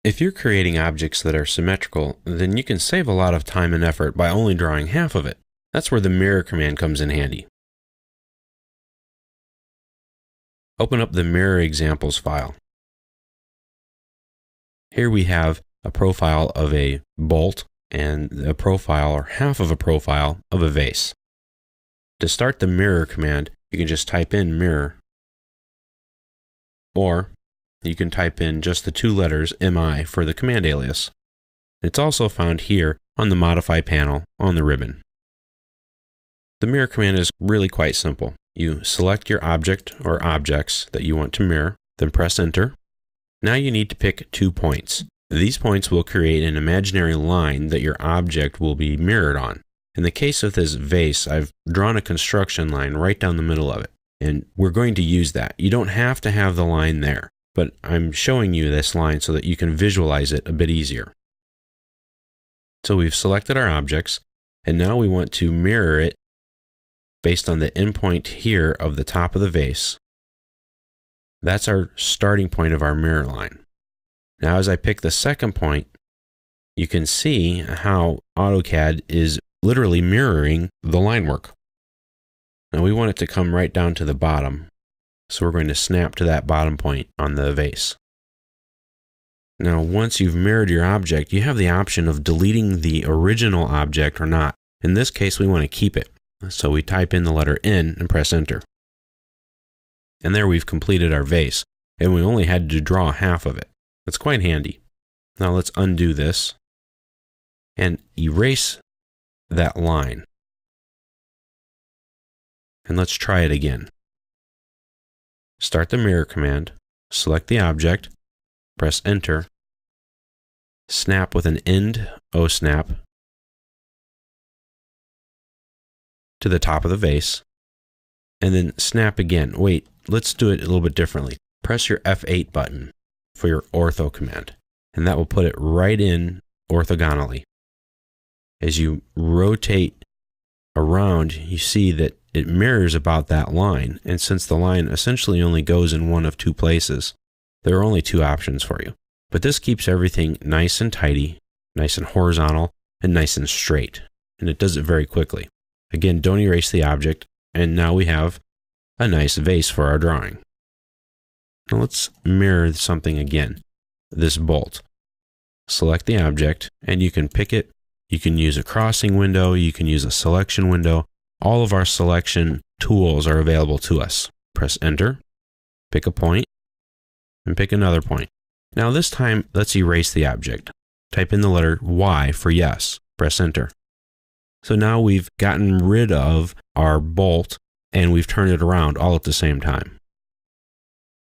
If you're creating objects that are symmetrical, then you can save a lot of time and effort by only drawing half of it. That's where the mirror command comes in handy. Open up the mirror examples file. Here we have a profile of a bolt and a profile or half of a profile of a vase. To start the mirror command, you can just type in mirror, or you can type in just the two letters MI for the command alias. It's also found here on the Modify panel on the ribbon. The mirror command is really quite simple. You select your object or objects that you want to mirror, then press Enter. Now you need to pick 2 points. These points will create an imaginary line that your object will be mirrored on. In the case of this vase, I've drawn a construction line right down the middle of it, and we're going to use that. You don't have to have the line there, but I'm showing you this line so that you can visualize it a bit easier. So we've selected our objects, and now we want to mirror it based on the endpoint here of the top of the vase. That's our starting point of our mirror line. Now as I pick the second point, you can see how AutoCAD is literally mirroring the line work. Now we want it to come right down to the bottom, so we're going to snap to that bottom point on the vase. Now once you've mirrored your object, you have the option of deleting the original object or not. In this case, we want to keep it. So we type in the letter N and press Enter. And there we've completed our vase, and we only had to draw half of it. That's quite handy. Now let's undo this and erase that line. And let's try it again. Start the mirror command, select the object, press Enter, snap with an end O-snap to the top of the vase, and then snap again. Wait, let's do it a little bit differently. Press your F8 button for your ortho command, and that will put it right in orthogonally. As you rotate around, you see that it mirrors about that line, and since the line essentially only goes in one of 2 places, there are only 2 options for you. But this keeps everything nice and tidy, nice and horizontal, and nice and straight, and it does it very quickly. Again, don't erase the object, and now we have a nice vase for our drawing. Now let's mirror something again, this bolt. Select the object, and you can pick it. You can use a crossing window, you can use a selection window. All of our selection tools are available to us. Press Enter, pick a point, and pick another point. Now this time, let's erase the object. Type in the letter Y for yes, press Enter. So now we've gotten rid of our bolt, and we've turned it around all at the same time.